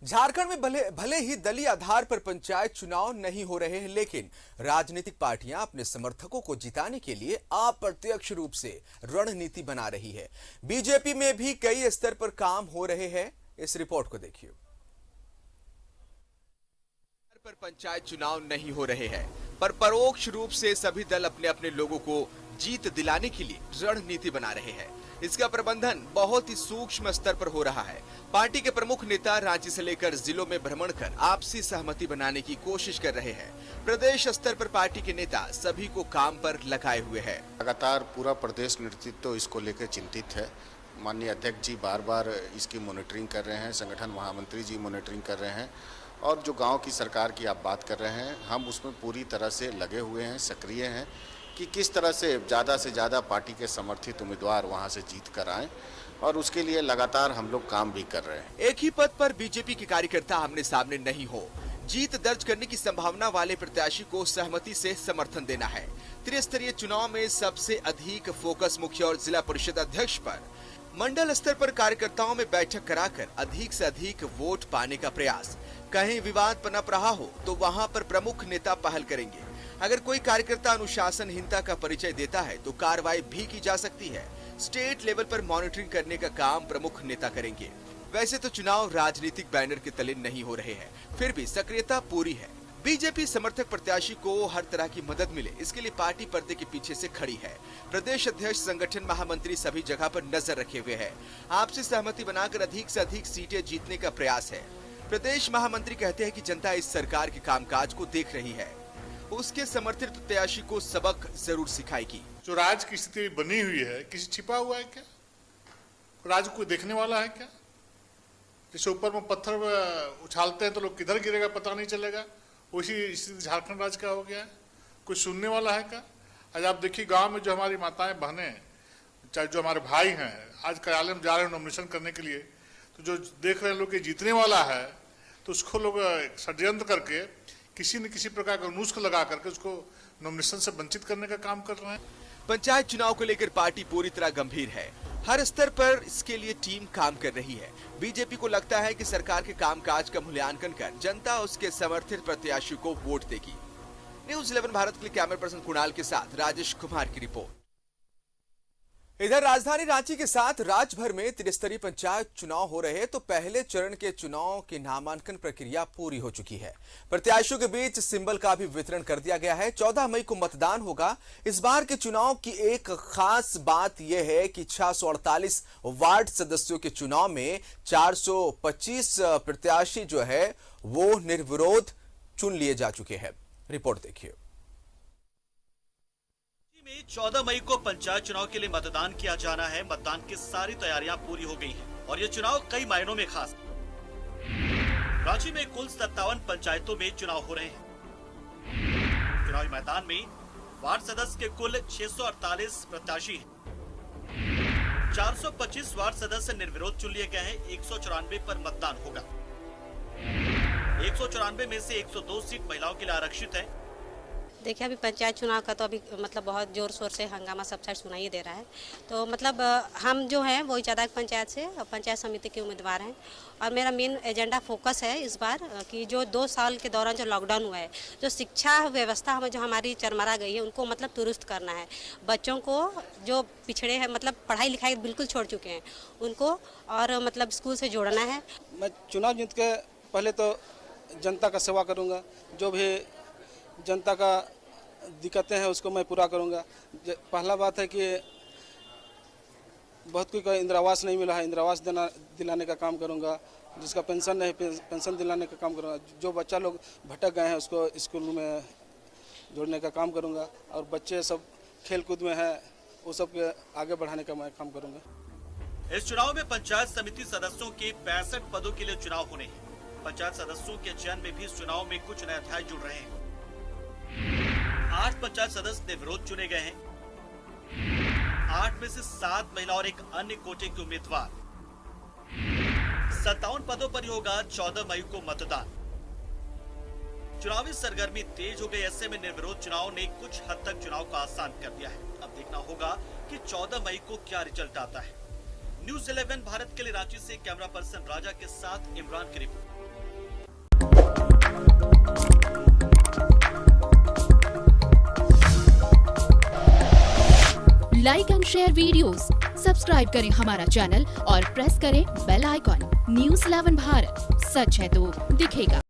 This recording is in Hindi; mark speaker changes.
Speaker 1: झारखंड में भले ही दलीय आधार पर पंचायत चुनाव नहीं हो रहे हैं, लेकिन राजनीतिक पार्टियां अपने समर्थकों को जिताने के लिए अप्रत्यक्ष रूप से रणनीति बना रही है। बीजेपी में भी कई स्तर पर काम हो रहे हैं। इस रिपोर्ट को देखिए। पर पंचायत चुनाव नहीं हो रहे हैं, पर परोक्ष रूप से सभी दल अपने अपने लोगों को जीत दिलाने के लिए रणनीति बना रहे हैं। इसका प्रबंधन बहुत ही सूक्ष्म स्तर पर हो रहा है। पार्टी के प्रमुख नेता राज्य से लेकर जिलों में भ्रमण कर आपसी सहमति बनाने की कोशिश कर रहे हैं। प्रदेश स्तर पर पार्टी के नेता सभी को काम पर लगाए हुए हैं।
Speaker 2: लगातार पूरा प्रदेश नेतृत्व तो इसको लेकर चिंतित है। माननीय अध्यक्ष जी बार बार इसकी मॉनिटरिंग कर रहे हैं, संगठन महामंत्री जी मॉनिटरिंग कर रहे हैं, और जो गांव की सरकार की आप बात कर रहे हैं, हम उसमें पूरी तरह से लगे हुए हैं, सक्रिय हैं कि किस तरह से ज़्यादा पार्टी के समर्थित उम्मीदवार वहां से जीत कर आएं, और उसके लिए लगातार हम लोग काम भी कर रहे हैं।
Speaker 1: एक ही पद पर बीजेपी के कार्यकर्ता आमने सामने नहीं हो, जीत दर्ज करने की संभावना वाले प्रत्याशी को सहमति से समर्थन देना है। त्रिस्तरीय चुनाव में सबसे अधिक फोकस मुखिया और जिला परिषद अध्यक्ष पर, मंडल स्तर पर कार्यकर्ताओं में बैठक कराकर अधिक से अधिक वोट पाने का प्रयास। कहीं विवाद पनप रहा हो तो वहां पर प्रमुख नेता पहल करेंगे। अगर कोई कार्यकर्ता अनुशासनहीनता का परिचय देता है तो कार्रवाई भी की जा सकती है। स्टेट लेवल पर मॉनिटरिंग करने का काम प्रमुख नेता करेंगे। वैसे तो चुनाव राजनीतिक बैनर के तले नहीं हो रहे हैं, फिर भी सक्रियता पूरी है। बीजेपी समर्थक प्रत्याशी को हर तरह की मदद मिले, इसके लिए पार्टी पर्दे के पीछे से खड़ी है। प्रदेश अध्यक्ष, संगठन महामंत्री सभी जगह पर नजर रखे हुए हैं। आपसी सहमति बनाकर अधिक से अधिक सीटें जीतने का प्रयास है। प्रदेश महामंत्री कहते हैं कि जनता इस सरकार के कामकाज को देख रही है, उसके समर्थित प्रत्याशी को सबक जरूर सिखाएगी।
Speaker 3: जो राज की स्थिति बनी हुई है, किसी छिपा हुआ है क्या? राज कोई देखने वाला है क्या? जैसे ऊपर में पत्थर उछालते हैं तो लोग किधर गिरेगा पता नहीं चलेगा, उसी स्थिति झारखंड राज्य का हो गया है। कोई सुनने वाला है क्या? आज आप देखिए गांव में जो हमारी माताएं बहनें, चाहे जो हमारे भाई हैं, आज कार्यालय में जा रहे हैं नॉमिनेशन करने के लिए, तो जो देख रहे हैं लोग कि जीतने वाला है, तो उसको लोग षड्यंत्र करके किसी न किसी प्रकार का नुस्ख लगा करके उसको नॉमिनेशन से वंचित करने का काम कर रहे हैं।
Speaker 1: पंचायत चुनाव को लेकर पार्टी पूरी तरह गंभीर है। हर स्तर पर इसके लिए टीम काम कर रही है। बीजेपी को लगता है कि सरकार के कामकाज का मूल्यांकन कर जनता उसके समर्थित प्रत्याशी को वोट देगी। न्यूज़ 11 भारत के लिए कैमरा पर्सन कुणाल के साथ राजेश कुमार की रिपोर्ट। इधर राजधानी रांची के साथ राज्य भर में त्रिस्तरीय पंचायत चुनाव हो रहे हैं, तो पहले चरण के चुनाव की नामांकन प्रक्रिया पूरी हो चुकी है। प्रत्याशियों के बीच सिंबल का भी वितरण कर दिया गया है। 14 मई को मतदान होगा। इस बार के चुनाव की एक खास बात यह है कि 648 वार्ड सदस्यों के चुनाव में 425 प्रत्याशी जो है वो निर्विरोध चुन लिए जा चुके हैं। रिपोर्ट देखिए।
Speaker 4: 14 मई को पंचायत चुनाव के लिए मतदान किया जाना है। मतदान की सारी तैयारियां पूरी हो गई हैं और ये चुनाव कई मायनों में खास है। रांची में कुल 57 पंचायतों में चुनाव हो रहे हैं। चुनावी मैदान में वार्ड सदस्य के कुल 648 प्रत्याशी हैं। 425 वार्ड सदस्य निर्विरोध चुन लिए गए हैं। 194 पर मतदान होगा। 194 में से 102 सीट महिलाओं के लिए आरक्षित है।
Speaker 5: देखिए, अभी पंचायत चुनाव का तो अभी मतलब बहुत जोर शोर से हंगामा सब साइड सुनाई दे रहा है। तो मतलब हम जो हैं वो चादाक पंचायत से पंचायत समिति के उम्मीदवार हैं, और मेरा मेन एजेंडा फोकस है इस बार कि जो 2 साल के दौरान जो लॉकडाउन हुआ है, जो शिक्षा व्यवस्था हमें जो हमारी चरमरा गई है, उनको मतलब दुरुस्त करना है। बच्चों को जो पिछड़े हैं, मतलब पढ़ाई लिखाई बिल्कुल छोड़ चुके हैं, उनको और मतलब स्कूल से जोड़ना है।
Speaker 6: मैं चुनाव जीत के पहले तो जनता का सेवा करूँगा। जो भी जनता का दिक्कतें हैं उसको मैं पूरा करूंगा। पहला बात है कि बहुत कोई का इंदिरा आवास नहीं मिला है, इंदिरा आवास दिलाने का काम करूंगा। जिसका पेंशन नहीं, पेंशन दिलाने का काम करूंगा। जो बच्चा लोग भटक गए हैं उसको स्कूल में जोड़ने का काम करूंगा, और बच्चे सब खेल कूद में हैं वो सब के आगे बढ़ाने का मैं काम करूंगा।
Speaker 4: इस चुनाव में पंचायत समिति सदस्यों के 65 पदों के लिए चुनाव होने हैं। पंचायत सदस्यों के चयन में भी इस चुनाव में कुछ नए अध्याय जुड़ रहे हैं। 8 पंचायत सदस्य निर्विरोध चुने गए हैं। 8 में से 7 महिला और एक अन्य कोटे के उम्मीदवार। 57 पदों पर ही होगा 14 मई को मतदान। चुनावी सरगर्मी तेज हो गई। ऐसे में निर्विरोध चुनाव ने कुछ हद तक चुनाव को आसान कर दिया है। अब देखना होगा कि 14 मई को क्या रिजल्ट आता है। न्यूज़ 11 भारत के लिए रांची से कैमरा पर्सन राजा के साथ इमरान की report.
Speaker 7: Like and share videos, subscribe करें हमारा चैनल और प्रेस करें बेल आइकॉन। न्यूज़ 11 भारत, सच है तो दिखेगा।